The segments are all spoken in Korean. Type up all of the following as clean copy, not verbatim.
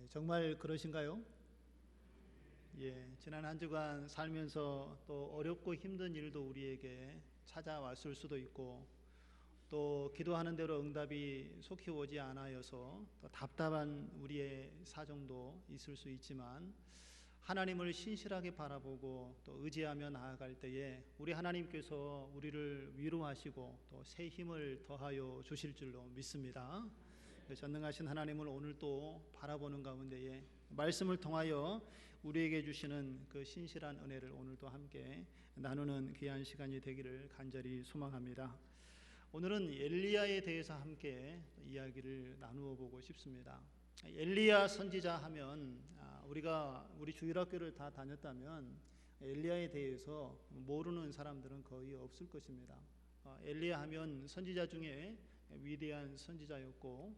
정말 그러신가요? 지난 한 주간 살면서 또 어렵고 힘든 일도 우리에게 찾아왔을 수도 있고, 또 기도하는 대로 응답이 속히 오지 않아서 또 답답한 우리의 사정도 있을 수 있지만, 하나님을 신실하게 바라보고 또 의지하며 나아갈 때에 우리 하나님께서 우리를 위로하시고 또 새 힘을 더하여 주실 줄로 믿습니다. 전능하신 하나님을 오늘 또 바라보는 가운데에 말씀을 통하여 우리에게 주시는 그 신실한 은혜를 오늘도 함께 나누는 귀한 시간이 되기를 간절히 소망합니다. 오늘은 엘리야에 대해서 함께 이야기를 나누어 보고 싶습니다. 엘리야 선지자 하면 우리 주일학교를 다 다녔다면 엘리야에 대해서 모르는 사람들은 거의 없을 것입니다. 엘리야 하면 선지자 중에 위대한 선지자였고,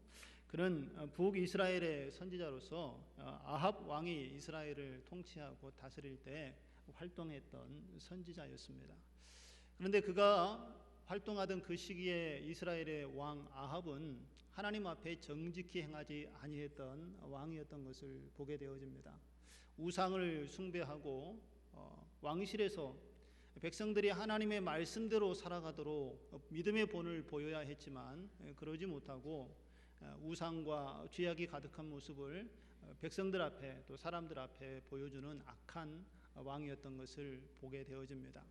그는 북이스라엘의 선지자로서 아합 왕이 이스라엘을 통치하고 다스릴 때 활동했던 선지자였습니다. 그런데 그가 활동하던 그 시기에 이스라엘의 왕 아합은 하나님 앞에 정직히 행하지 아니했던 왕이었던 것을 보게 되어집니다. 우상을 숭배하고 왕실에서 백성들이 하나님의 말씀대로 살아가도록 믿음의 본을 보여야 했지만 그러지 못하고 우상과 죄악이 가득한 모습을 백성들 앞에 또 사람들 앞에 보여주는 악한 왕이었던 것을 보게 되어집니다.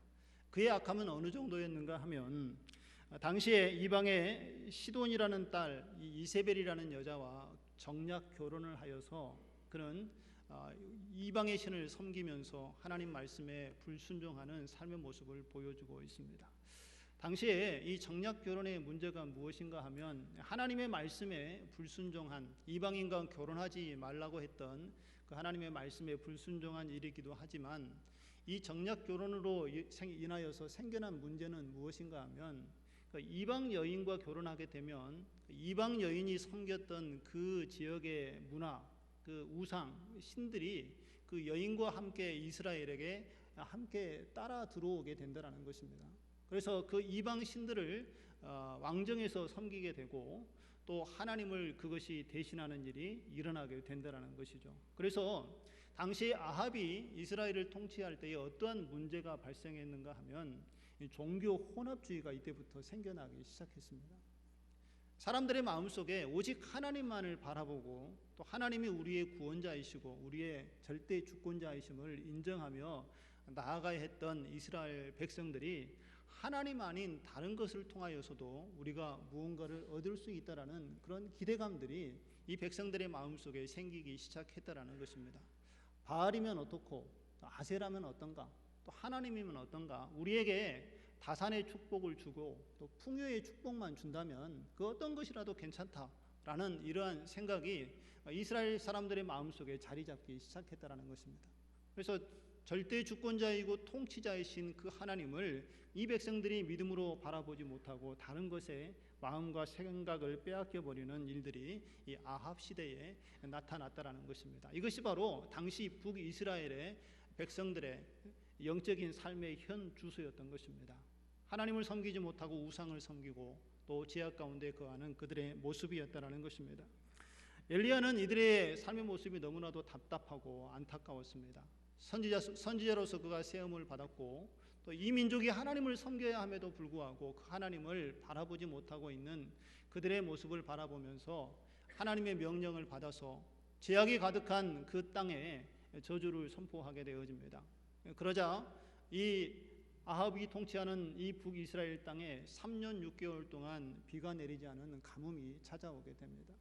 그의 악함은 어느 정도였는가 하면, 당시에 이방의 시돈이라는 딸 이세벨이라는 여자와 정략 결혼을 하여서 그는 이방의 신을 섬기면서 하나님 말씀에 불순종하는 삶의 모습을 보여주고 있습니다. 당시에 이 정략 결혼의 문제가 무엇인가 하면, 하나님의 말씀에 불순종한, 이방인과 결혼하지 말라고 했던 그 하나님의 말씀에 불순종한 일이기도 하지만, 이 정략 결혼으로 인하여서 생겨난 문제는 무엇인가 하면, 그 이방 여인과 결혼하게 되면 이방 여인이 섬겼던 그 지역의 문화, 그 우상 신들이 그 여인과 함께 이스라엘에게 함께 따라 들어오게 된다는 것입니다. 그래서 그 이방 신들을 왕정에서 섬기게 되고, 또 하나님을 그것이 대신하는 일이 일어나게 된다는 것이죠. 그래서 당시 아합이 이스라엘을 통치할 때에 어떠한 문제가 발생했는가 하면, 종교 혼합주의가 이때부터 생겨나기 시작했습니다. 사람들의 마음속에 오직 하나님만을 바라보고 또 하나님이 우리의 구원자이시고 우리의 절대 주권자이심을 인정하며 나아가야 했던 이스라엘 백성들이 하나님 아닌 다른 것을 통하여서도 우리가 무언가를 얻을 수 있다라는 그런 기대감들이 이 백성들의 마음속에 생기기 시작했다라는 것입니다. 바알이면 어떻고, 아세라면 어떤가, 또 하나님이면 어떤가, 우리에게 다산의 축복을 주고 또 풍요의 축복만 준다면 그 어떤 것이라도 괜찮다라는 이러한 생각이 이스라엘 사람들의 마음속에 자리 잡기 시작했다라는 것입니다. 그래서 절대 주권자이고 통치자이신 그 하나님을 이 백성들이 믿음으로 바라보지 못하고 다른 것에 마음과 생각을 빼앗겨버리는 일들이 이 아합 시대에 나타났다라는 것입니다. 이것이 바로 당시 북이스라엘의 백성들의 영적인 삶의 현 주소였던 것입니다. 하나님을 섬기지 못하고 우상을 섬기고 또 죄악 가운데 거하는 그들의 모습이었다라는 것입니다. 엘리야는 이들의 삶의 모습이 너무나도 답답하고 안타까웠습니다. 선지자로서 그가 세움을 받았고, 또 이 민족이 하나님을 섬겨야 함에도 불구하고 그 하나님을 바라보지 못하고 있는 그들의 모습을 바라보면서 하나님의 명령을 받아서 죄악이 가득한 그 땅에 저주를 선포하게 되어집니다. 그러자 이 아합이 통치하는 이 북이스라엘 땅에 3년 6개월 동안 비가 내리지 않은 가뭄이 찾아오게 됩니다.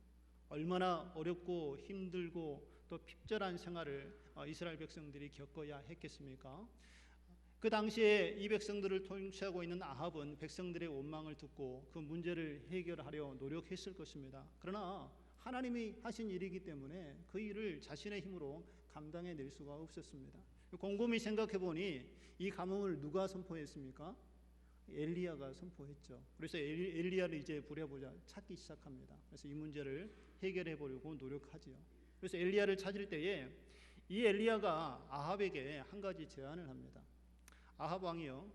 얼마나 어렵고 힘들고 또 핍절한 생활을 이스라엘 백성들이 겪어야 했겠습니까? 그 당시에 이 백성들을 통치하고 있는 아합은 백성들의 원망을 듣고 그 문제를 해결하려 노력했을 것입니다. 그러나 하나님이 하신 일이기 때문에 그 일을 자신의 힘으로 감당해낼 수가 없었습니다. 곰곰이 생각해 보니 이 가뭄을 누가 선포했습니까? 엘리야가 선포했죠. 그래서 엘리야를 이제 부려보자 찾기 시작합니다. 그래서 이 문제를 해결해 보려고 노력하지요. 그래서 엘리야를 찾을 때에 이 엘리야가 아합에게 한 가지 제안을 합니다. 아합 왕이요,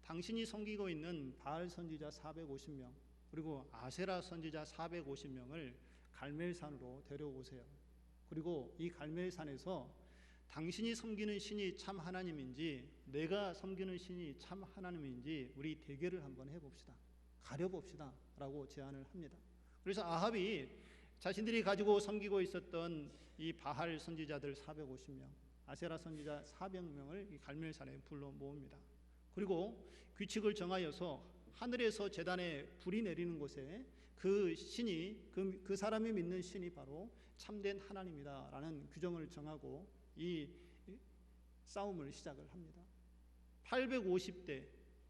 당신이 섬기고 있는 바알 선지자 450명 그리고 아세라 선지자 450명을 갈멜산으로 데려오세요. 그리고 이 갈멜산에서 당신이 섬기는 신이 참 하나님인지 내가 섬기는 신이 참 하나님인지 우리 대결을 한번 해봅시다. 가려봅시다 라고 제안을 합니다. 그래서 아합이 자신들이 가지고 섬기고 있었던 이 바할 선지자들 450명, 아세라 선지자 400명을 이 갈멜산에 불러 모읍니다. 그리고 규칙을 정하여서 하늘에서 제단에 불이 내리는 곳에 그 신이 그 사람이 믿는 신이 바로 참된 하나님이다라는 규정을 정하고 이 싸움을 시작을 합니다. 850대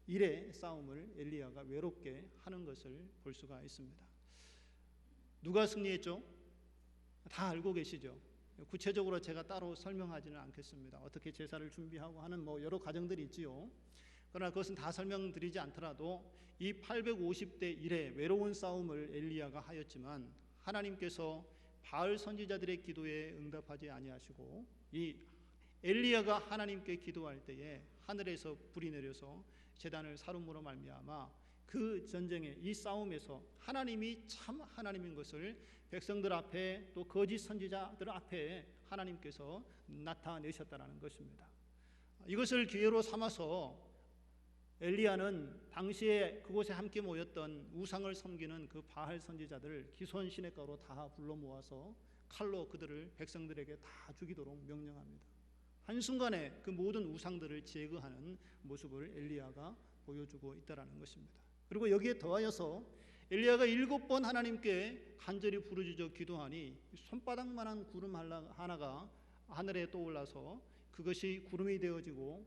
1의 싸움을 엘리야가 외롭게 하는 것을 볼 수가 있습니다. 누가 승리했죠? 다 알고 계시죠? 구체적으로 제가 따로 설명하지는 않겠습니다. 어떻게 제사를 준비하고 하는 여러 과정들이 있지요. 그러나 그것은 다 설명드리지 않더라도 이 850대 1의 외로운 싸움을 엘리야가 하였지만 하나님께서 바알 선지자들의 기도에 응답하지 아니하시고 이 엘리야가 하나님께 기도할 때에 하늘에서 불이 내려서 제단을 사름으로 말미암아 그 전쟁에 이 싸움에서 하나님이 참 하나님인 것을 백성들 앞에 또 거짓 선지자들 앞에 하나님께서 나타내셨다라는 것입니다. 이것을 기회로 삼아서 엘리야는 당시에 그곳에 함께 모였던 우상을 섬기는 그 바알 선지자들 기손 시냇가로 다 불러 모아서 칼로 그들을 백성들에게 다 죽이도록 명령합니다. 한순간에 그 모든 우상들을 제거하는 모습을 엘리야가 보여주고 있다라는 것입니다. 그리고 여기에 더하여서 엘리야가 7번 하나님께 간절히 부르짖어 기도하니 손바닥만한 구름 하나가 하늘에 떠올라서 그것이 구름이 되어지고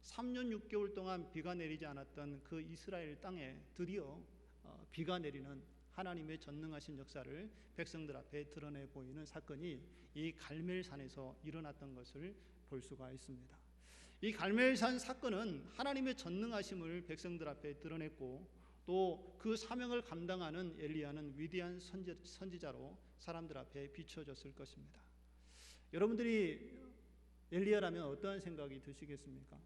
3년 6개월 동안 비가 내리지 않았던 그 이스라엘 땅에 드디어 비가 내리는 하나님의 전능하신 역사를 백성들 앞에 드러내 보이는 사건이 이 갈멜산에서 일어났던 것을 볼 수가 있습니다. 이 갈멜산 사건은 하나님의 전능하심을 백성들 앞에 드러냈고 또 그 사명을 감당하는 엘리야는 위대한 선지자로 사람들 앞에 비춰졌을 것입니다. 여러분들이 엘리야라면 어떠한 생각이 드시겠습니까?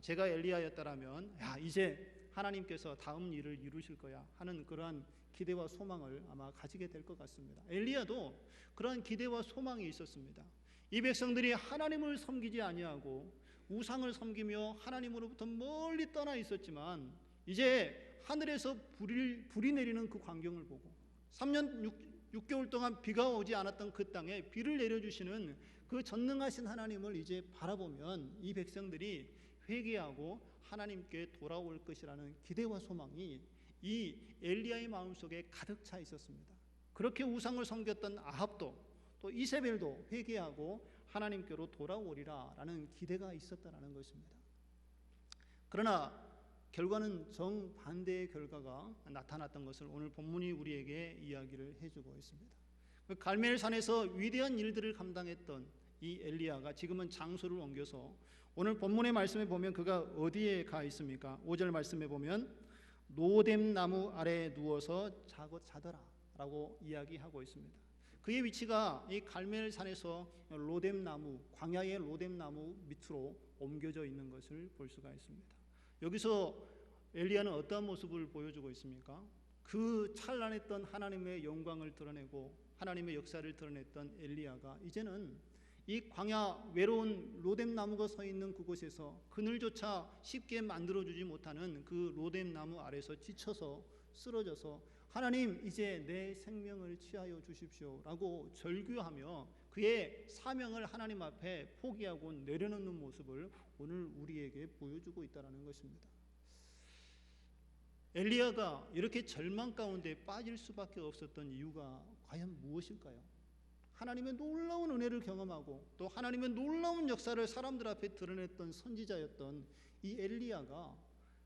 제가 엘리야였다라면 이제 하나님께서 다음 일을 이루실 거야 하는 그러한 기대와 소망을 아마 가지게 될 것 같습니다. 엘리야도 그러한 기대와 소망이 있었습니다. 이 백성들이 하나님을 섬기지 아니하고 우상을 섬기며 하나님으로부터 멀리 떠나 있었지만 이제 하늘에서 불이 내리는 그 광경을 보고 3년 6개월 동안 비가 오지 않았던 그 땅에 비를 내려주시는 그 전능하신 하나님을 이제 바라보면 이 백성들이 회개하고 하나님께 돌아올 것이라는 기대와 소망이 이 엘리야의 마음속에 가득 차 있었습니다. 그렇게 우상을 섬겼던 아합도 또 이세벨도 회개하고 하나님께로 돌아오리라라는 기대가 있었다라는 것입니다. 그러나 결과는 정반대의 결과가 나타났던 것을 오늘 본문이 우리에게 이야기를 해주고 있습니다. 갈멜산에서 위대한 일들을 감당했던 이 엘리야가 지금은 장소를 옮겨서 오늘 본문의 말씀에 보면 그가 어디에 가 있습니까? 5절 말씀에 보면 로뎀 나무 아래에 누워서 자더라 라고 이야기하고 있습니다. 그의 위치가 이 갈멜산에서 로뎀 나무, 광야의 로뎀 나무 밑으로 옮겨져 있는 것을 볼 수가 있습니다. 여기서 엘리야는 어떠한 모습을 보여주고 있습니까? 그 찬란했던 하나님의 영광을 드러내고 하나님의 역사를 드러냈던 엘리야가 이제는 이 광야 외로운 로뎀 나무가 서 있는 그곳에서 그늘조차 쉽게 만들어주지 못하는 그 로뎀 나무 아래서 지쳐서 쓰러져서 하나님 이제 내 생명을 취하여 주십시오 라고 절규하며 그의 사명을 하나님 앞에 포기하고 내려놓는 모습을 오늘 우리에게 보여주고 있다는 것입니다. 엘리야가 이렇게 절망 가운데 빠질 수밖에 없었던 이유가 과연 무엇일까요? 하나님의 놀라운 은혜를 경험하고 또 하나님의 놀라운 역사를 사람들 앞에 드러냈던 선지자였던 이 엘리야가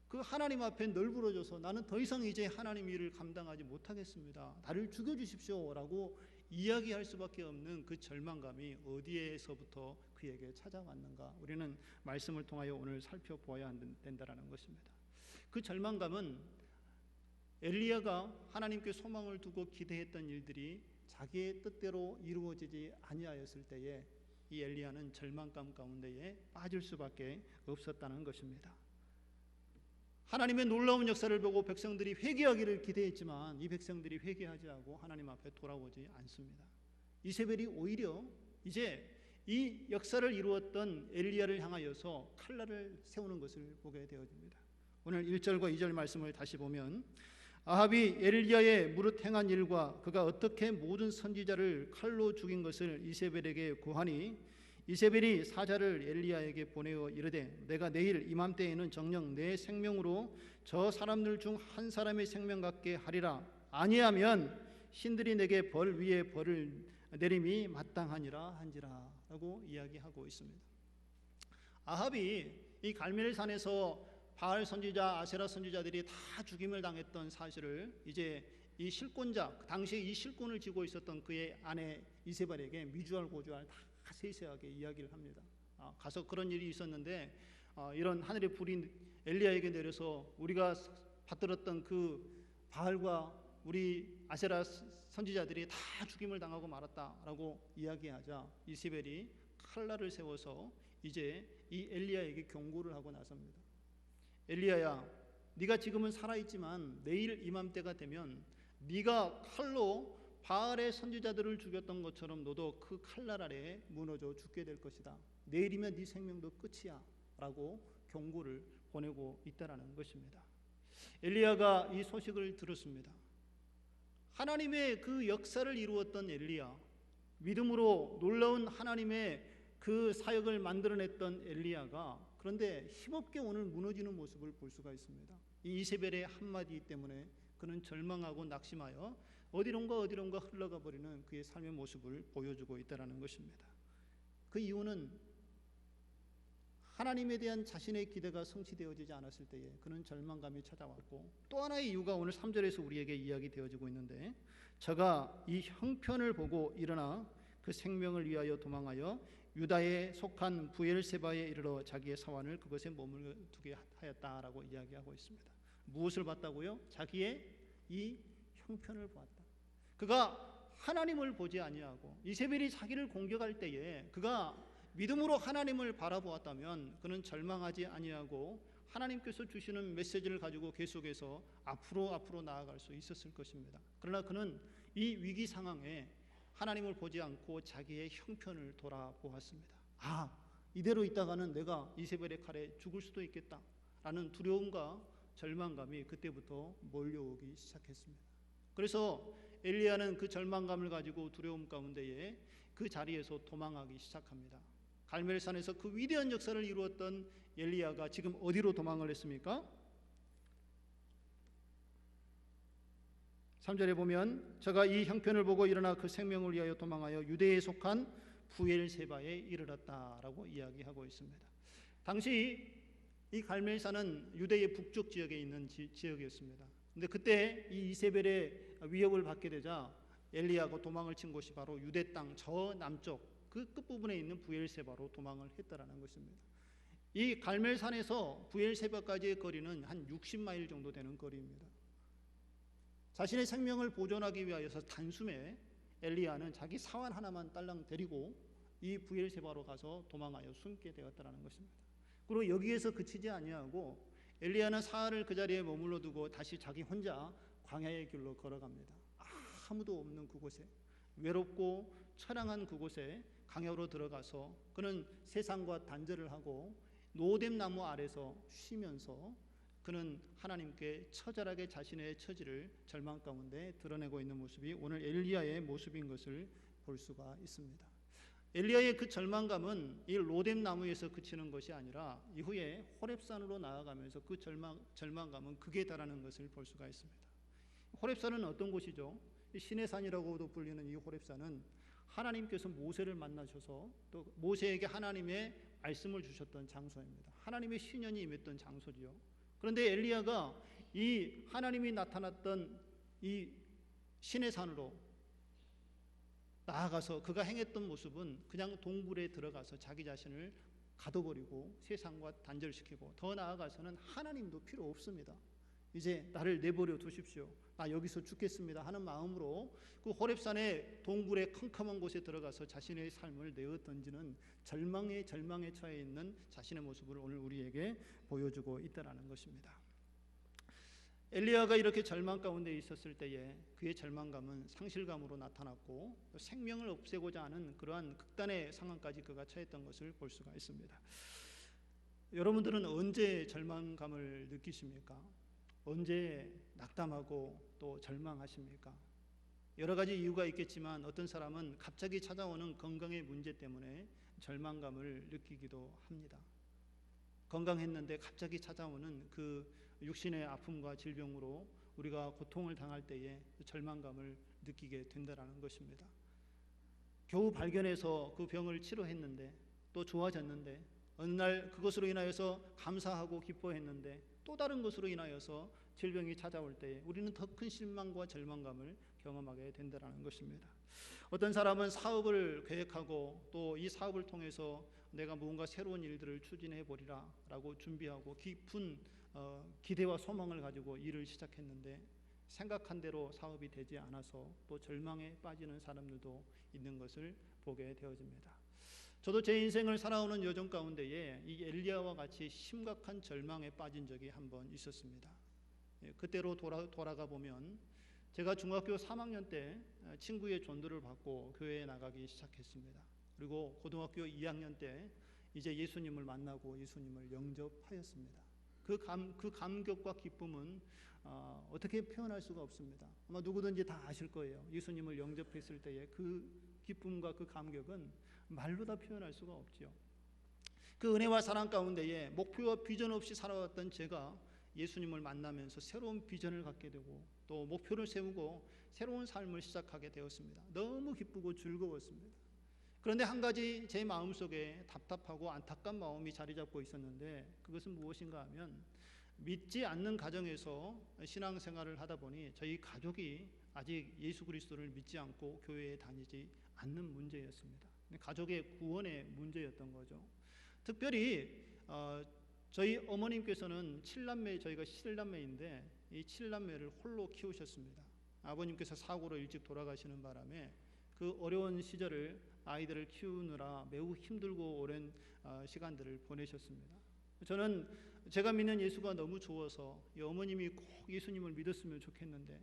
그 하나님 앞에 널브러져서 나는 더 이상 이제 하나님 일을 감당하지 못하겠습니다. 나를 죽여주십시오 라고 이야기할 수밖에 없는 그 절망감이 어디에서부터 그에게 찾아왔는가? 우리는 말씀을 통하여 오늘 살펴보아야 된다는 것입니다. 그 절망감은 엘리야가 하나님께 소망을 두고 기대했던 일들이 자기의 뜻대로 이루어지지 아니하였을 때에 이 엘리야는 절망감 가운데에 빠질 수밖에 없었다는 것입니다. 하나님의 놀라운 역사를 보고 백성들이 회개하기를 기대했지만 이 백성들이 회개하지 않고 하나님 앞에 돌아오지 않습니다. 이세벨이 오히려 이제 이 역사를 이루었던 엘리야를 향하여서 칼날을 세우는 것을 보게 되어집니다. 오늘 1절과 2절 말씀을 다시 보면 아합이 엘리야의 무릇 행한 일과 그가 어떻게 모든 선지자를 칼로 죽인 것을 이세벨에게 고하니 이세벨이 사자를 엘리야에게 보내어 이르되 내가 내일 이맘때에는 정녕 내 생명으로 저 사람들 중 한 사람의 생명 같게 하리라 아니하면 신들이 내게 벌 위에 벌을 내림이 마땅하니라 한지라 라고 이야기하고 있습니다. 아합이 이 갈멜산에서 바알 선지자, 아세라 선지자들이 다 죽임을 당했던 사실을 이제 이 실권자, 당시에 이 실권을 쥐고 있었던 그의 아내 이세벨에게 미주알고주알 다 세세하게 이야기를 합니다. 가서 그런 일이 있었는데 이런 하늘의 불이 엘리야에게 내려서 우리가 받들었던 그 바알과 우리 아세라 선지자들이 다 죽임을 당하고 말았다라고 이야기하자 이세벨이 칼날을 세워서 이제 이 엘리야에게 경고를 하고 나섭니다. 엘리야야, 네가 지금은 살아있지만 내일 이맘때가 되면 네가 칼로 바알의 선지자들을 죽였던 것처럼 너도 그 칼날 아래 무너져 죽게 될 것이다. 내일이면 네 생명도 끝이야 라고 경고를 보내고 있다라는 것입니다. 엘리야가 이 소식을 들었습니다. 하나님의 그 역사를 이루었던 엘리야, 믿음으로 놀라운 하나님의 그 사역을 만들어냈던 엘리야가 그런데 힘없게 오늘 무너지는 모습을 볼 수가 있습니다. 이 이세벨의 한마디 때문에 그는 절망하고 낙심하여 어디론가 흘러가 버리는 그의 삶의 모습을 보여주고 있다는 것입니다. 그 이유는 하나님에 대한 자신의 기대가 성취되어지지 않았을 때에 그는 절망감이 찾아왔고, 또 하나의 이유가 오늘 3절에서 우리에게 이야기되어지고 있는데 저가 이 형편을 보고 일어나 그 생명을 위하여 도망하여 유다에 속한 부엘세바에 이르러 자기의 사환을 그것에 머물두게 하였다라고 이야기하고 있습니다. 무엇을 봤다고요? 자기의 이 형편을 보았다. 그가 하나님을 보지 아니하고 이세벨이 자기를 공격할 때에 그가 믿음으로 하나님을 바라보았다면 그는 절망하지 아니하고 하나님께서 주시는 메시지를 가지고 계속해서 앞으로 나아갈 수 있었을 것입니다. 그러나 그는 이 위기 상황에 하나님을 보지 않고 자기의 형편을 돌아보았습니다. 이대로 있다가는 내가 이세벨의 칼에 죽을 수도 있겠다라는 두려움과 절망감이 그때부터 몰려오기 시작했습니다. 그래서 엘리야는 그 절망감을 가지고 두려움 가운데에 그 자리에서 도망하기 시작합니다. 갈멜산에서 그 위대한 역사를 이루었던 엘리야가 지금 어디로 도망을 했습니까? 3절에 보면 저가 이 형편을 보고 일어나 그 생명을 위하여 도망하여 유대에 속한 부엘세바에 이르렀다라고 이야기하고 있습니다. 당시 이 갈멜산은 유대의 북쪽 지역에 있는 지역이었습니다. 근데 그때 이 이세벨의 위협을 받게 되자 엘리야가 도망을 친 곳이 바로 유대 땅 저 남쪽 그 끝부분에 있는 부엘세바로 도망을 했다라는 것입니다. 이 갈멜산에서 부엘세바까지의 거리는 한 60마일 정도 되는 거리입니다. 자신의 생명을 보존하기 위하여서 단숨에 엘리야는 자기 사환 하나만 딸랑 데리고 이 부엘세바로 가서 도망하여 숨게 되었다라는 것입니다. 그리고 여기에서 그치지 아니하고 엘리야는 사흘을 그 자리에 머물러 두고 다시 자기 혼자 광야의 길로 걸어갑니다. 아무도 없는 그곳에, 외롭고 처량한 그곳에 광야로 들어가서 그는 세상과 단절을 하고 노뎀나무 아래서 쉬면서 그는 하나님께 처절하게 자신의 처지를 절망 가운데 드러내고 있는 모습이 오늘 엘리야의 모습인 것을 볼 수가 있습니다. 엘리야의 그 절망감은 이 로뎀나무에서 그치는 것이 아니라 이후에 호렙산으로 나아가면서 그 절망감은 극에 달하는 것을 볼 수가 있습니다. 호렙산은 어떤 곳이죠? 신의 산이라고도 불리는 이 호렙산은 하나님께서 모세를 만나셔서 또 모세에게 하나님의 말씀을 주셨던 장소입니다. 하나님의 신연이 임했던 장소지요. 그런데 엘리야가 이 하나님이 나타났던 이 신의 산으로 나아가서 그가 행했던 모습은 그냥 동굴에 들어가서 자기 자신을 가둬버리고 세상과 단절시키고, 더 나아가서는 하나님도 필요 없습니다. 이제 나를 내버려 두십시오. 나 여기서 죽겠습니다 하는 마음으로 그 호렙산의 동굴의 컴컴한 곳에 들어가서 자신의 삶을 내어 던지는 절망에 처해 있는 자신의 모습을 오늘 우리에게 보여주고 있다는 것입니다. 엘리야가 이렇게 절망 가운데 있었을 때에 그의 절망감은 상실감으로 나타났고 생명을 없애고자 하는 그러한 극단의 상황까지 그가 처했던 것을 볼 수가 있습니다. 여러분들은 언제 절망감을 느끼십니까? 언제 낙담하고 또 절망하십니까? 여러 가지 이유가 있겠지만 어떤 사람은 갑자기 찾아오는 건강의 문제 때문에 절망감을 느끼기도 합니다. 건강했는데 갑자기 찾아오는 그 육신의 아픔과 질병으로 우리가 고통을 당할 때에 절망감을 느끼게 된다는 것입니다. 겨우 발견해서 그 병을 치료했는데 또 좋아졌는데 어느 날 그것으로 인하여서 감사하고 기뻐했는데 또 다른 것으로 인하여서 질병이 찾아올 때 우리는 더 큰 실망과 절망감을 경험하게 된다는 것입니다. 어떤 사람은 사업을 계획하고 또 이 사업을 통해서 내가 무언가 새로운 일들을 추진해 보리라 라고 준비하고 깊은 기대와 소망을 가지고 일을 시작했는데 생각한 대로 사업이 되지 않아서 또 절망에 빠지는 사람들도 있는 것을 보게 되어집니다. 저도 제 인생을 살아오는 여정 가운데에 이 엘리야와 같이 심각한 절망에 빠진 적이 한 번 있었습니다. 그때로 돌아가 보면 제가 중학교 3학년 때 친구의 전도를 받고 교회에 나가기 시작했습니다. 그리고 고등학교 2학년 때 이제 예수님을 만나고 예수님을 영접하였습니다. 그 감격과 기쁨은 어떻게 표현할 수가 없습니다. 아마 누구든지 다 아실 거예요. 예수님을 영접했을 때의 그 기쁨과 그 감격은 말로 다 표현할 수가 없죠. 그 은혜와 사랑 가운데에 목표와 비전 없이 살아왔던 제가 예수님을 만나면서 새로운 비전을 갖게 되고 또 목표를 세우고 새로운 삶을 시작하게 되었습니다. 너무 기쁘고 즐거웠습니다. 그런데 한 가지 제 마음속에 답답하고 안타까운 마음이 자리 잡고 있었는데 그것은 무엇인가 하면 믿지 않는 가정에서 신앙생활을 하다 보니 저희 가족이 아직 예수 그리스도를 믿지 않고 교회에 다니지 않는 문제였습니다. 가족의 구원의 문제였던 거죠. 특별히 저희 어머님께서는 7남매, 저희가 7남매인데 이 7남매를 홀로 키우셨습니다. 아버님께서 사고로 일찍 돌아가시는 바람에 그 어려운 시절을 아이들을 키우느라 매우 힘들고 오랜 시간들을 보내셨습니다. 저는 제가 믿는 예수가 너무 좋아서 어머님이 꼭 예수님을 믿었으면 좋겠는데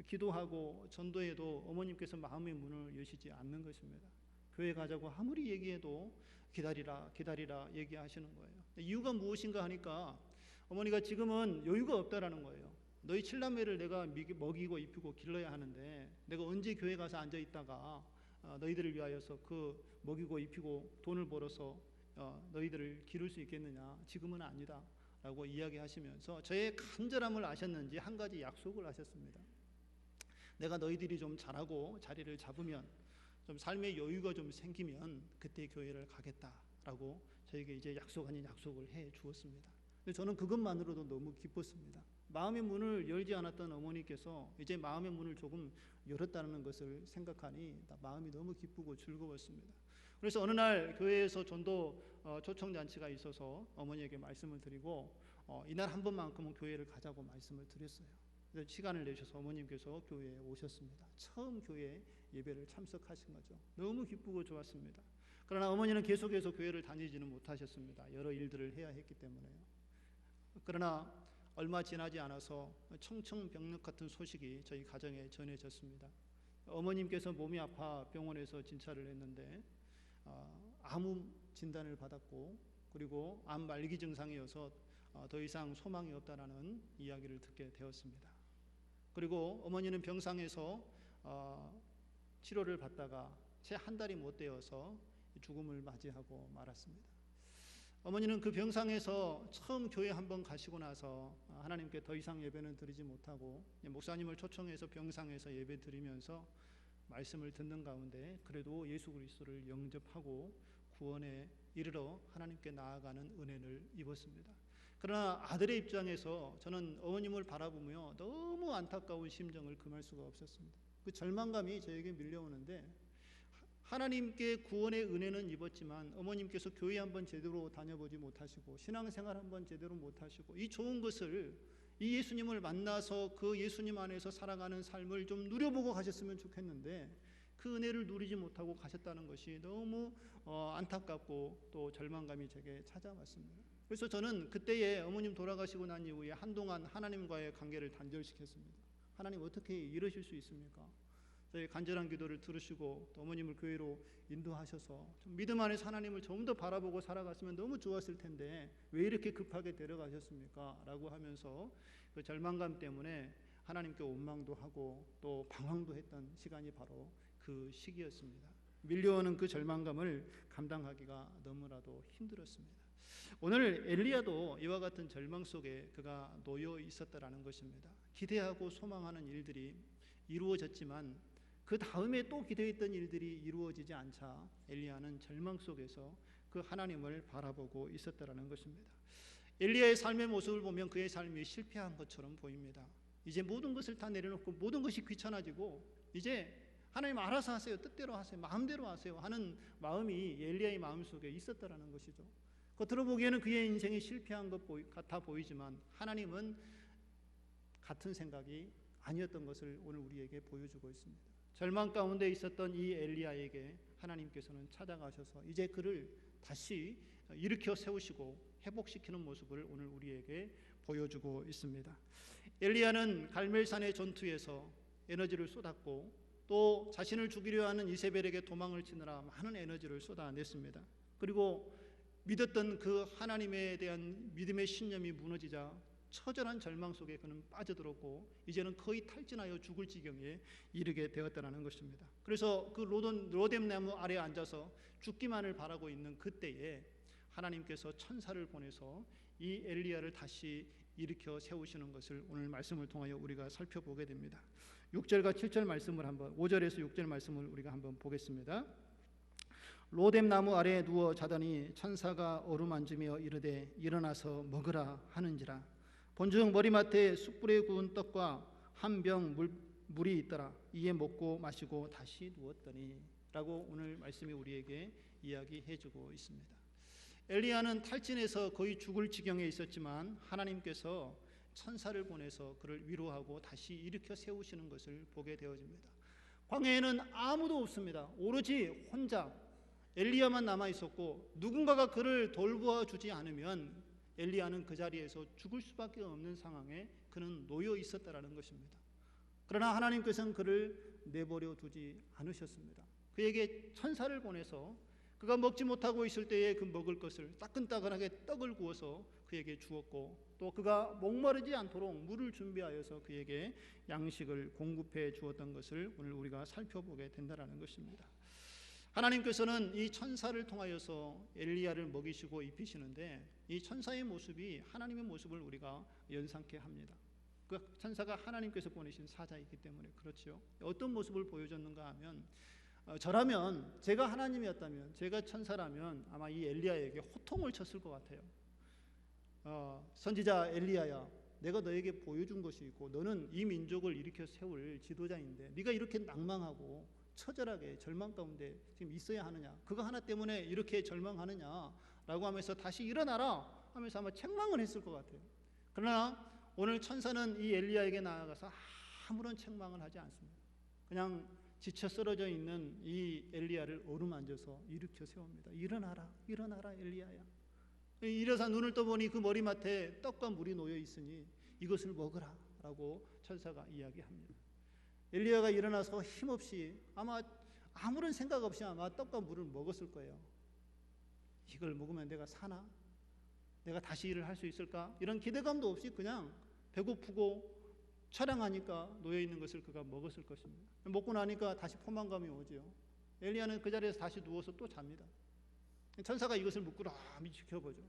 기도하고 전도해도 어머님께서 마음의 문을 여시지 않는 것입니다. 교회 가자고 아무리 얘기해도 기다리라 기다리라 얘기하시는 거예요. 이유가 무엇인가 하니까 어머니가 지금은 여유가 없다라는 거예요. 너희 7남매를 내가 먹이고 입히고 길러야 하는데 내가 언제 교회 가서 앉아 있다가 너희들을 위하여서 그 먹이고 입히고 돈을 벌어서 너희들을 기를 수 있겠느냐. 지금은 아니다 라고 이야기하시면서 저의 간절함을 아셨는지 한 가지 약속을 하셨습니다. 내가 너희들이 좀 잘하고 자리를 잡으면 좀 삶의 여유가 좀 생기면 그때 교회를 가겠다라고 저에게 이제 약속 아닌 약속을 해 주었습니다. 저는 그것만으로도 너무 기뻤습니다. 마음의 문을 열지 않았던 어머니께서 이제 마음의 문을 조금 열었다는 것을 생각하니 마음이 너무 기쁘고 즐거웠습니다. 그래서 어느 날 교회에서 전도 초청잔치가 있어서 어머니에게 말씀을 드리고 이날 한 번만큼은 교회를 가자고 말씀을 드렸어요. 그래서 시간을 내셔서 어머님께서 교회에 오셨습니다. 처음 교회 예배를 참석하신 거죠. 너무 기쁘고 좋았습니다. 그러나 어머니는 계속해서 교회를 다니지는 못하셨습니다. 여러 일들을 해야 했기 때문에요. 그러나 얼마 지나지 않아서 청청병력 같은 소식이 저희 가정에 전해졌습니다. 어머님께서 몸이 아파 병원에서 진찰을 했는데 암 진단을 받았고 그리고 암 말기 증상이어서 더 이상 소망이 없다라는 이야기를 듣게 되었습니다. 그리고 어머니는 병상에서 치료를 받다가 채 한 달이 못 되어서 죽음을 맞이하고 말았습니다. 어머니는 그 병상에서 처음 교회 한번 가시고 나서 하나님께 더 이상 예배는 드리지 못하고 목사님을 초청해서 병상에서 예배 드리면서 말씀을 듣는 가운데 그래도 예수 그리스도를 영접하고 구원에 이르러 하나님께 나아가는 은혜를 입었습니다. 그러나 아들의 입장에서 저는 어머님을 바라보며 너무 안타까운 심정을 금할 수가 없었습니다. 그 절망감이 저에게 밀려오는데 하나님께 구원의 은혜는 입었지만 어머님께서 교회 한번 제대로 다녀보지 못하시고 신앙생활 한번 제대로 못하시고 이 좋은 것을 이 예수님을 만나서 그 예수님 안에서 살아가는 삶을 좀 누려보고 가셨으면 좋겠는데 그 은혜를 누리지 못하고 가셨다는 것이 너무 안타깝고 또 절망감이 제게 찾아왔습니다. 그래서 저는 그때에 어머님 돌아가시고 난 이후에 한동안 하나님과의 관계를 단절시켰습니다. 하나님 어떻게 이러실 수 있습니까? 저희 간절한 기도를 들으시고 또 어머님을 교회로 인도하셔서 좀 믿음 안에서 하나님을 좀 더 바라보고 살아갔으면 너무 좋았을 텐데 왜 이렇게 급하게 데려가셨습니까? 라고 하면서 그 절망감 때문에 하나님께 원망도 하고 또 방황도 했던 시간이 바로 그 시기였습니다. 밀려오는 그 절망감을 감당하기가 너무나도 힘들었습니다. 오늘 엘리야도 이와 같은 절망 속에 그가 놓여 있었다라는 것입니다. 기대하고 소망하는 일들이 이루어졌지만 그 다음에 또 기대했던 일들이 이루어지지 않자 엘리야는 절망 속에서 그 하나님을 바라보고 있었다라는 것입니다. 엘리야의 삶의 모습을 보면 그의 삶이 실패한 것처럼 보입니다. 이제 모든 것을 다 내려놓고 모든 것이 귀찮아지고 이제 하나님 알아서 하세요, 뜻대로 하세요, 마음대로 하세요 하는 마음이 엘리야의 마음속에 있었다라는 것이죠. 겉으로 보기에는 그의 인생이 실패한 것 같아 보이지만 하나님은 같은 생각이 아니었던 것을 오늘 우리에게 보여주고 있습니다. 절망 가운데 있었던 이 엘리야에게 하나님께서는 찾아가셔서 이제 그를 다시 일으켜 세우시고 회복시키는 모습을 오늘 우리에게 보여주고 있습니다. 엘리야는 갈멜산의 전투에서 에너지를 쏟았고 또 자신을 죽이려 하는 이세벨에게 도망을 치느라 많은 에너지를 쏟아냈습니다. 그리고 믿었던 그 하나님에 대한 믿음의 신념이 무너지자 처절한 절망 속에 그는 빠져들었고 이제는 거의 탈진하여 죽을 지경에 이르게 되었다는 것입니다. 그래서 그 로뎀나무 아래에 앉아서 죽기만을 바라고 있는 그때에 하나님께서 천사를 보내서 이 엘리야를 다시 일으켜 세우시는 것을 오늘 말씀을 통하여 우리가 살펴보게 됩니다. 6절과 7절 말씀을 한번 5절에서 6절 말씀을 우리가 한번 보겠습니다. 로뎀나무 아래에 누워 자더니 천사가 어루만지며 이르되 일어나서 먹으라 하는지라. 본즉 머리맡에 숯불에 구운 떡과 한 병 물이 있더라. 이에 먹고 마시고 다시 누웠더니 라고 오늘 말씀이 우리에게 이야기해주고 있습니다. 엘리야는 탈진해서 거의 죽을 지경에 있었지만 하나님께서 천사를 보내서 그를 위로하고 다시 일으켜 세우시는 것을 보게 되어집니다. 광야에는 아무도 없습니다. 오로지 혼자 엘리야만 남아 있었고 누군가가 그를 돌보아 주지 않으면 엘리야는 그 자리에서 죽을 수밖에 없는 상황에 그는 놓여 있었다라는 것입니다. 그러나 하나님께서는 그를 내버려 두지 않으셨습니다. 그에게 천사를 보내서 그가 먹지 못하고 있을 때에 그 먹을 것을 따끈따끈하게 떡을 구워서 그에게 주었고 또 그가 목마르지 않도록 물을 준비하여서 그에게 양식을 공급해 주었던 것을 오늘 우리가 살펴보게 된다는 것입니다. 하나님께서는 이 천사를 통하여서 엘리야를 먹이시고 입히시는데 이 천사의 모습이 하나님의 모습을 우리가 연상케 합니다. 그 천사가 하나님께서 보내신 사자이기 때문에 그렇죠. 어떤 모습을 보여줬는가 하면 저라면 제가 하나님이었다면 제가 천사라면 아마 이 엘리야에게 호통을 쳤을 것 같아요. 선지자 엘리야야, 내가 너에게 보여준 것이 있고 너는 이 민족을 일으켜 세울 지도자인데 네가 이렇게 낭망하고 처절하게 절망 가운데 지금 있어야 하느냐, 그거 하나 때문에 이렇게 절망하느냐 라고 하면서 다시 일어나라 하면서 아마 책망을 했을 것 같아요. 그러나 오늘 천사는 이 엘리야에게 나아가서 아무런 책망을 하지 않습니다. 그냥 지쳐 쓰러져 있는 이 엘리야를 어루만져서 일으켜 세웁니다. 일어나라, 일어나라 엘리야야. 일어서 눈을 떠보니 그 머리맡에 떡과 물이 놓여 있으니 이것을 먹으라 라고 천사가 이야기합니다. 엘리야가 일어나서 힘없이 아마 아무런 생각 없이 아마 떡과 물을 먹었을 거예요. 이걸 먹으면 내가 사나? 내가 다시 일을 할 수 있을까? 이런 기대감도 없이 그냥 배고프고 처량하니까 놓여있는 것을 그가 먹었을 것입니다. 먹고 나니까 다시 포만감이 오죠. 엘리야는 그 자리에서 다시 누워서 또 잡니다. 천사가 이것을 묵끄러미 지켜보죠.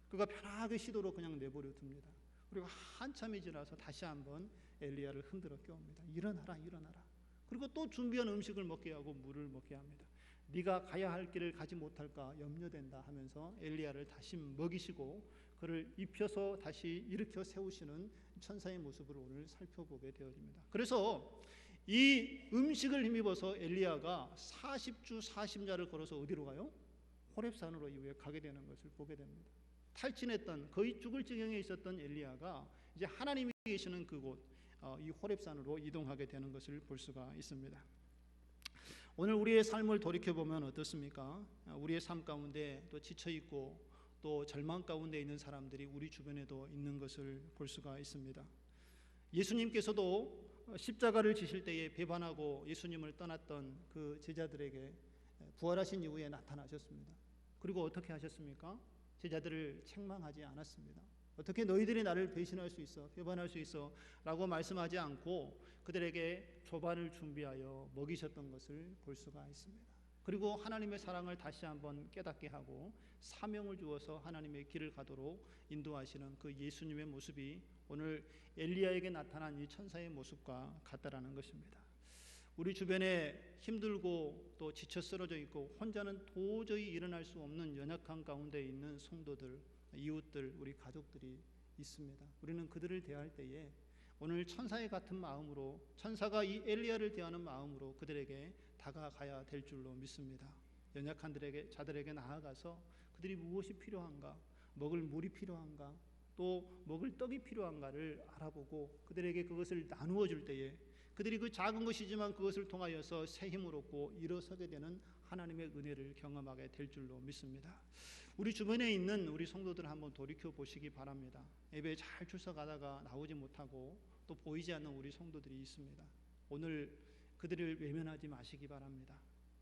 그가 편하게 시도로 그냥 내버려 둡니다. 그리고 한참이 지나서 다시 한번 엘리야를 흔들어 깨웁니다. 일어나라, 일어나라. 그리고 또 준비한 음식을 먹게 하고 물을 먹게 합니다. 네가 가야 할 길을 가지 못할까 염려된다 하면서 엘리야를 다시 먹이시고 그를 입혀서 다시 일으켜 세우시는 천사의 모습을 오늘 살펴보게 되어집니다. 그래서 이 음식을 힘입어서 엘리야가 40주 40야를 걸어서 어디로 가요? 호렙산으로 이후에 가게 되는 것을 보게 됩니다. 탈진했던 거의 죽을 지경에 있었던 엘리야가 이제 하나님이 계시는 그곳 이 호렙산으로 이동하게 되는 것을 볼 수가 있습니다. 오늘 우리의 삶을 돌이켜보면 어떻습니까? 우리의 삶 가운데 또 지쳐있고 또 절망 가운데 있는 사람들이 우리 주변에도 있는 것을 볼 수가 있습니다. 예수님께서도 십자가를 지실 때에 배반하고 예수님을 떠났던 그 제자들에게 부활하신 이후에 나타나셨습니다. 그리고 어떻게 하셨습니까? 제자들을 책망하지 않았습니다. 어떻게 너희들이 나를 배신할 수 있어? 배반할 수 있어? 라고 말씀하지 않고 그들에게 조반을 준비하여 먹이셨던 것을 볼 수가 있습니다. 그리고 하나님의 사랑을 다시 한번 깨닫게 하고 사명을 주어서 하나님의 길을 가도록 인도하시는 그 예수님의 모습이 오늘 엘리야에게 나타난 이 천사의 모습과 같다라는 것입니다. 우리 주변에 힘들고 또 지쳐 쓰러져 있고 혼자는 도저히 일어날 수 없는 연약한 가운데 있는 성도들, 이웃들, 우리 가족들이 있습니다. 우리는 그들을 대할 때에 오늘 천사의 같은 마음으로, 천사가 이 엘리야를 대하는 마음으로 그들에게 다가가야 될 줄로 믿습니다. 연약한 자들에게 나아가서 그들이 무엇이 필요한가, 먹을 물이 필요한가, 또 먹을 떡이 필요한가를 알아보고 그들에게 그것을 나누어 줄 때에 그들이 그 작은 것이지만 그것을 통하여서 새 힘을 얻고 일어서게 되는 하나님의 은혜를 경험하게 될 줄로 믿습니다. 우리 주변에 있는 우리 성도들 한번 돌이켜 보시기 바랍니다. 예배에 잘 출석하다가 나오지 못하고 또 보이지 않는 우리 성도들이 있습니다. 오늘 그들을 외면하지 마시기 바랍니다.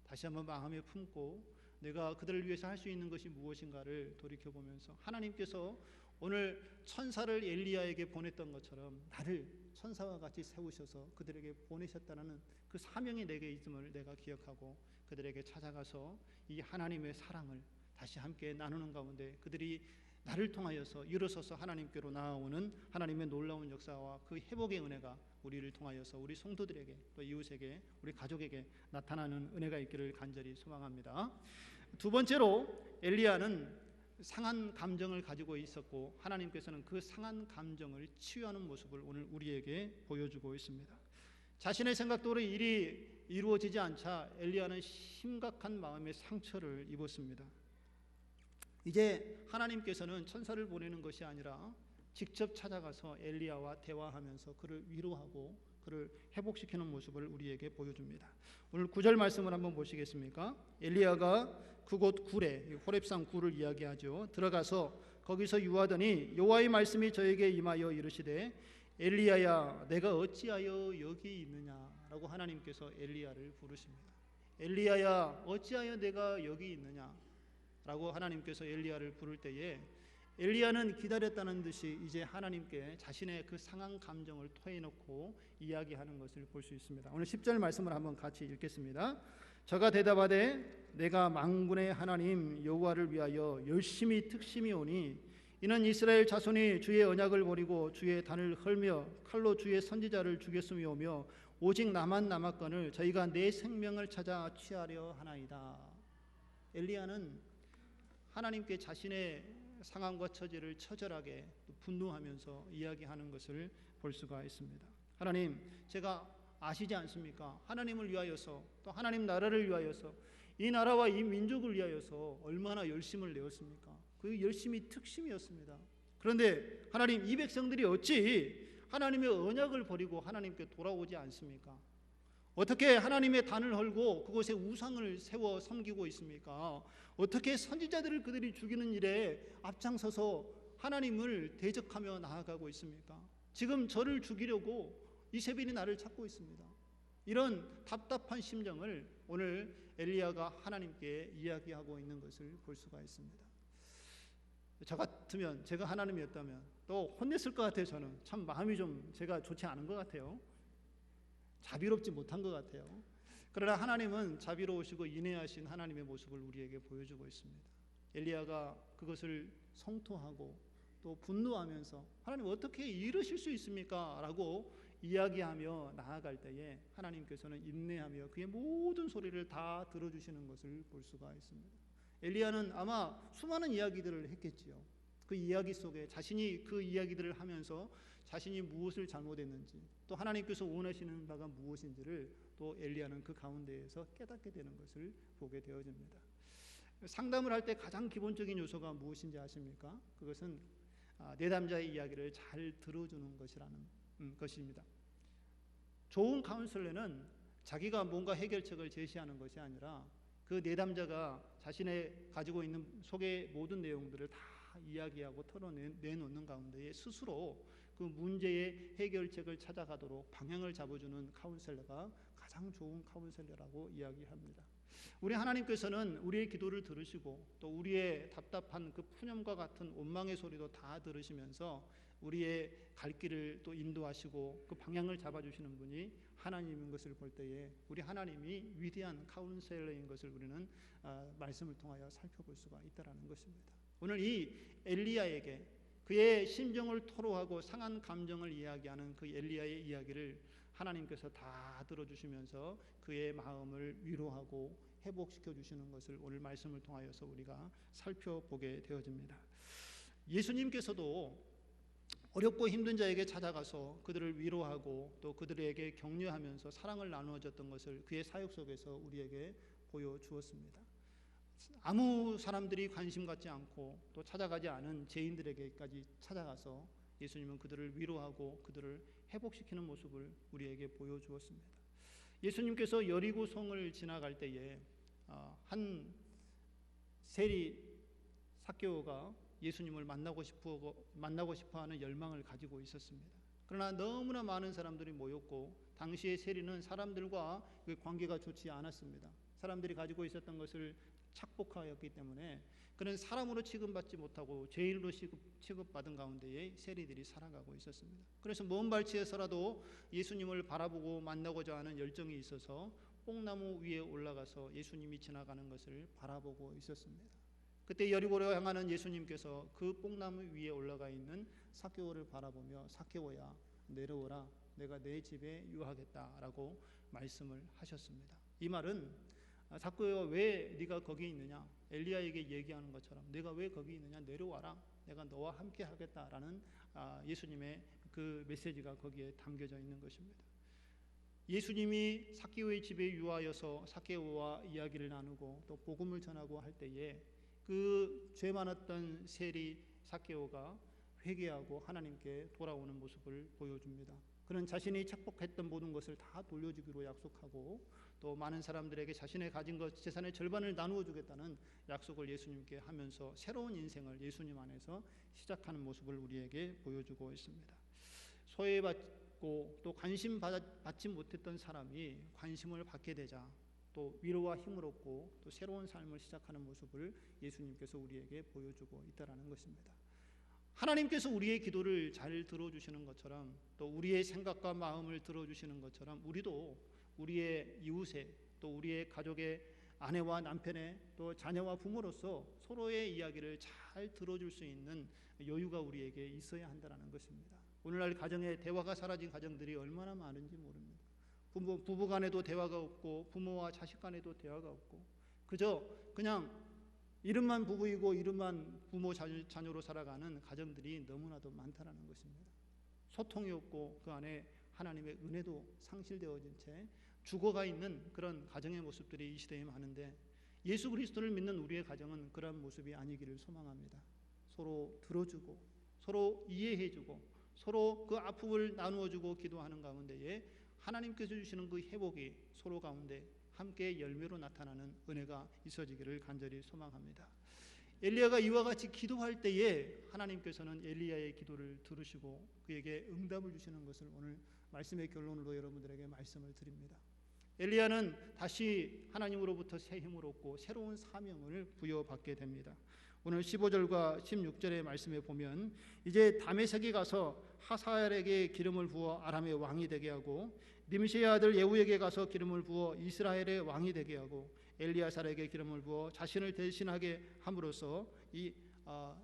다시 한번 마음에 품고 내가 그들을 위해서 할 수 있는 것이 무엇인가를 돌이켜보면서 하나님께서 오늘 천사를 엘리야에게 보냈던 것처럼 나를 천사와 같이 세우셔서 그들에게 보내셨다는 그 사명이 내게 있음을 내가 기억하고 그들에게 찾아가서 이 하나님의 사랑을 다시 함께 나누는 가운데 그들이 나를 통하여서 일어서서 하나님께로 나아오는 하나님의 놀라운 역사와 그 회복의 은혜가 우리를 통하여서 우리 성도들에게 또 이웃에게 우리 가족에게 나타나는 은혜가 있기를 간절히 소망합니다. 두 번째로 엘리야는 상한 감정을 가지고 있었고 하나님께서는 그 상한 감정을 치유하는 모습을 오늘 우리에게 보여주고 있습니다. 자신의 생각대로 일이 이루어지지 않자 엘리야는 심각한 마음의 상처를 입었습니다. 이제 하나님께서는 천사를 보내는 것이 아니라 직접 찾아가서 엘리야와 대화하면서 그를 위로하고 그를 회복시키는 모습을 우리에게 보여줍니다. 오늘 9절 말씀을 한번 보시겠습니까? 엘리야가 그곳 굴에, 호렙산 굴을 이야기하죠. 들어가서 거기서 유하더니 여호와의 말씀이 저에게 임하여 이르시되 엘리야야 내가 어찌하여 여기 있느냐라고 하나님께서 엘리야를 부르십니다. 엘리야야 어찌하여 내가 여기 있느냐 라고 하나님께서 엘리야를 부를 때에 엘리야는 기다렸다는 듯이 이제 하나님께 자신의 그 상한 감정을 토해놓고 이야기하는 것을 볼 수 있습니다. 오늘 10절 말씀을 한번 같이 읽겠습니다. 저가 대답하되 내가 만군의 하나님 여호와를 위하여 열심히 특심히 오니 이는 이스라엘 자손이 주의 언약을 버리고 주의 단을 헐며 칼로 주의 선지자를 죽였음이오며 오직 나만 남았거늘 저희가 내 생명을 찾아 취하려 하나이다. 엘리야는 하나님께 자신의 상황과 처지를 처절하게 분노하면서 이야기하는 것을 볼 수가 있습니다. 하나님, 제가 아시지 않습니까? 하나님을 위하여서 또 하나님 나라를 위하여서 이 나라와 이 민족을 위하여서 얼마나 열심을 내었습니까? 그 열심이 특심이었습니다. 그런데 하나님, 이 백성들이 어찌 하나님의 언약을 버리고 하나님께 돌아오지 않습니까? 어떻게 하나님의 단을 헐고 그곳에 우상을 세워 섬기고 있습니까? 어떻게 선지자들을 그들이 죽이는 일에 앞장서서 하나님을 대적하며 나아가고 있습니까? 지금 저를 죽이려고 이세벨이 나를 찾고 있습니다. 이런 답답한 심정을 오늘 엘리야가 하나님께 이야기하고 있는 것을 볼 수가 있습니다. 저 같으면, 제가 하나님이었다면 또 혼냈을 것 같아요. 저는 참 마음이 좀 제가 좋지 않은 것 같아요. 자비롭지 못한 것 같아요. 그러나 하나님은 자비로우시고 인내하신 하나님의 모습을 우리에게 보여주고 있습니다. 엘리야가 그것을 성토하고 또 분노하면서 하나님 어떻게 이러실 수 있습니까? 라고 이야기하며 나아갈 때에 하나님께서는 인내하며 그의 모든 소리를 다 들어주시는 것을 볼 수가 있습니다. 엘리야는 아마 수많은 이야기들을 했겠지요. 그 이야기 속에 자신이 그 이야기들을 하면서 자신이 무엇을 잘못했는지 또 하나님께서 원하시는 바가 무엇인지를 또 엘리야는 그 가운데에서 깨닫게 되는 것을 보게 되어집니다. 상담을 할 때 가장 기본적인 요소가 무엇인지 아십니까? 그것은 내담자의 이야기를 잘 들어주는 것이라는 것입니다. 좋은 카운슬러는 자기가 뭔가 해결책을 제시하는 것이 아니라 그 내담자가 자신의 가지고 있는 속의 모든 내용들을 다 이야기하고 털어내놓는 가운데에 스스로 그 문제의 해결책을 찾아가도록 방향을 잡아주는 카운셀러가 가장 좋은 카운셀러라고 이야기합니다. 우리 하나님께서는 우리의 기도를 들으시고 또 우리의 답답한 그 푸념과 같은 원망의 소리도 다 들으시면서 우리의 갈 길을 또 인도하시고 그 방향을 잡아주시는 분이 하나님인 것을 볼 때에 우리 하나님이 위대한 카운셀러인 것을 우리는 말씀을 통하여 살펴볼 수가 있다는 것입니다. 오늘 이 엘리야에게 그의 심정을 토로하고 상한 감정을 이야기하는 그 엘리야의 이야기를 하나님께서 다 들어주시면서 그의 마음을 위로하고 회복시켜 주시는 것을 오늘 말씀을 통하여서 우리가 살펴보게 되어집니다. 예수님께서도 어렵고 힘든 자에게 찾아가서 그들을 위로하고 또 그들에게 격려하면서 사랑을 나누어 줬던 것을 그의 사역 속에서 우리에게 보여주었습니다. 아무 사람들이 관심 갖지 않고 또 찾아가지 않은 죄인들에게까지 찾아가서 예수님은 그들을 위로하고 그들을 회복시키는 모습을 우리에게 보여주었습니다. 예수님께서 여리고 성을 지나갈 때에 한 세리 삭개오가 예수님을 만나고 싶어하는 열망을 가지고 있었습니다. 그러나 너무나 많은 사람들이 모였고 당시의 세리는 사람들과 관계가 좋지 않았습니다. 사람들이 가지고 있었던 것을 착복하였기 때문에 그는 사람으로 취급받지 못하고 죄인으로 취급받은 가운데에 세리들이 살아가고 있었습니다. 그래서 먼 발치에서라도 예수님을 바라보고 만나고자 하는 열정이 있어서 뽕나무 위에 올라가서 예수님이 지나가는 것을 바라보고 있었습니다. 그때 여리고로 향하는 예수님께서 그 뽕나무 위에 올라가 있는 삭개오를 바라보며 삭개오야 내려오라 내가 내 집에 유하겠다라고 말씀을 하셨습니다. 이 말은 삭개오야 왜 네가 거기 있느냐, 엘리야에게 얘기하는 것처럼 내가 왜 거기 있느냐, 내려와라 내가 너와 함께 하겠다라는 예수님의 그 메시지가 거기에 담겨져 있는 것입니다. 예수님이 삭개오의 집에 유하여서 삭개오와 이야기를 나누고 또 복음을 전하고 할 때에 그 죄 많았던 세리 삭개오가 회개하고 하나님께 돌아오는 모습을 보여줍니다. 그는 자신이 착복했던 모든 것을 다 돌려주기로 약속하고 또 많은 사람들에게 자신의 가진 것 재산의 절반을 나누어 주겠다는 약속을 예수님께 하면서 새로운 인생을 예수님 안에서 시작하는 모습을 우리에게 보여주고 있습니다. 소외받고 또 관심 받지 못했던 사람이 관심을 받게 되자 또 위로와 힘을 얻고 또 새로운 삶을 시작하는 모습을 예수님께서 우리에게 보여주고 있다는 것입니다. 하나님께서 우리의 기도를 잘 들어주시는 것처럼 또 우리의 생각과 마음을 들어주시는 것처럼 우리도 우리의 이웃에 또 우리의 가족의 아내와 남편의 또 자녀와 부모로서 서로의 이야기를 잘 들어줄 수 있는 여유가 우리에게 있어야 한다는 것입니다. 오늘날 가정에 대화가 사라진 가정들이 얼마나 많은지 모릅니다. 부부 간에도 대화가 없고 부모와 자식 간에도 대화가 없고 그냥 이름만 부부이고 이름만 부모 자녀로 살아가는 가정들이 너무나도 많다는 것입니다. 소통이 없고 그 안에 하나님의 은혜도 상실되어진 채 죽어가 있는 그런 가정의 모습들이 이 시대에 많은데 예수 그리스도를 믿는 우리의 가정은 그런 모습이 아니기를 소망합니다. 서로 들어주고 서로 이해해주고 서로 그 아픔을 나누어주고 기도하는 가운데에 하나님께서 주시는 그 회복이 서로 가운데 함께 열매로 나타나는 은혜가 있어지기를 간절히 소망합니다. 엘리야가 이와 같이 기도할 때에 하나님께서는 엘리야의 기도를 들으시고 그에게 응답을 주시는 것을 오늘 말씀의 결론으로 여러분들에게 말씀을 드립니다. 엘리야는 다시 하나님으로부터 새 힘을 얻고 새로운 사명을 부여받게 됩니다. 오늘 15절과 16절의 말씀에 보면 이제 다메섹에 가서 하사엘에게 기름을 부어 아람의 왕이 되게 하고 님시의 아들 예후에게 가서 기름을 부어 이스라엘의 왕이 되게 하고 엘리야살에게 기름을 부어 자신을 대신하게 함으로써 이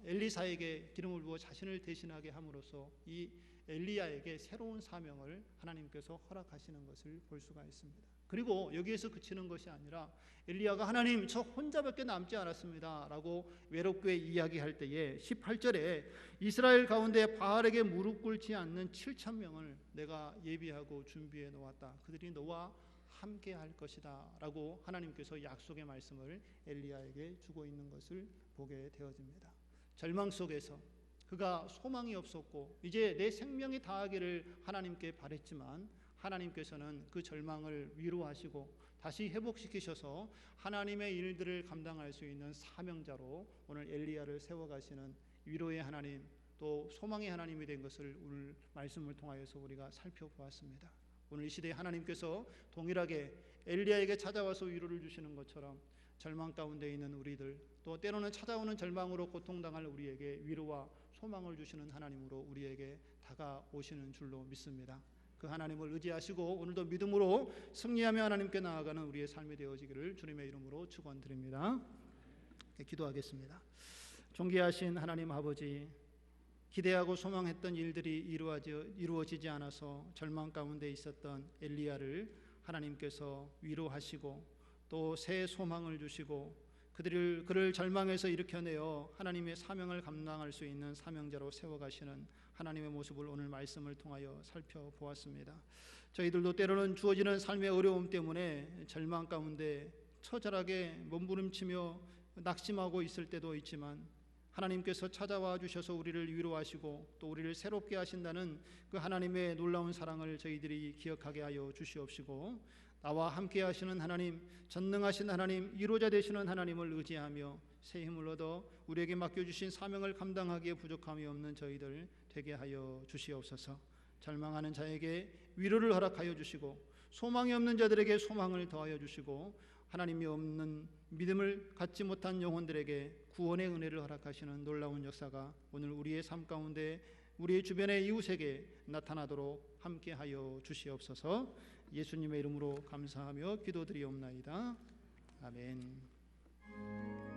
엘리사에게 기름을 부어 자신을 대신하게 함으로써 이 엘리야에게 새로운 사명을 하나님께서 허락하시는 것을 볼 수가 있습니다. 그리고 여기에서 그치는 것이 아니라 엘리야가 하나님 저 혼자밖에 남지 않았습니다 라고 외롭게 이야기할 때에 18절에 이스라엘 가운데 바알에게 무릎 꿇지 않는 7,000명을 내가 예비하고 준비해 놓았다. 그들이 너와 함께 할 것이다 라고 하나님께서 약속의 말씀을 엘리야에게 주고 있는 것을 보게 되어집니다. 절망 속에서 그가 소망이 없었고 이제 내 생명이 다하기를 하나님께 바랬지만 하나님께서는 그 절망을 위로하시고 다시 회복시키셔서 하나님의 일들을 감당할 수 있는 사명자로 오늘 엘리야를 세워가시는 위로의 하나님, 또 소망의 하나님이 된 것을 오늘 말씀을 통하여서 우리가 살펴보았습니다. 오늘 이 시대에 하나님께서 동일하게 엘리야에게 찾아와서 위로를 주시는 것처럼 절망 가운데 있는 우리들, 또 때로는 찾아오는 절망으로 고통당할 우리에게 위로와 소망을 주시는 하나님으로 우리에게 다가오시는 줄로 믿습니다. 그 하나님을 의지하시고 오늘도 믿음으로 승리하며 하나님께 나아가는 우리의 삶이 되어지기를 주님의 이름으로 축원드립니다. 기도하겠습니다. 존귀하신 하나님 아버지, 기대하고 소망했던 일들이 이루어지지 않아서 절망 가운데 있었던 엘리야를 하나님께서 위로하시고 또 새 소망을 주시고 그를 절망에서 일으켜내어 하나님의 사명을 감당할 수 있는 사명자로 세워가시는 하나님의 모습을 오늘 말씀을 통하여 살펴보았습니다. 저희들도 때로는 주어지는 삶의 어려움 때문에 절망 가운데 처절하게 몸부림치며 낙심하고 있을 때도 있지만 하나님께서 찾아와 주셔서 우리를 위로하시고 또 우리를 새롭게 하신다는 그 하나님의 놀라운 사랑을 저희들이 기억하게 하여 주시옵시고, 나와 함께 하시는 하나님, 전능하신 하나님, 위로자 되시는 하나님을 의지하며 새 힘을 얻어 우리에게 맡겨주신 사명을 감당하기에 부족함이 없는 저희들 되게 하여 주시옵소서. 절망하는 자에게 위로를 허락하여 주시고 소망이 없는 자들에게 소망을 더하여 주시고 하나님이 없는 믿음을 갖지 못한 영혼들에게 구원의 은혜를 허락하시는 놀라운 역사가 오늘 우리의 삶 가운데 우리의 주변의 이웃에게 나타나도록 함께하여 주시옵소서. 예수님의 이름으로 감사하며 기도드리옵나이다. 아멘.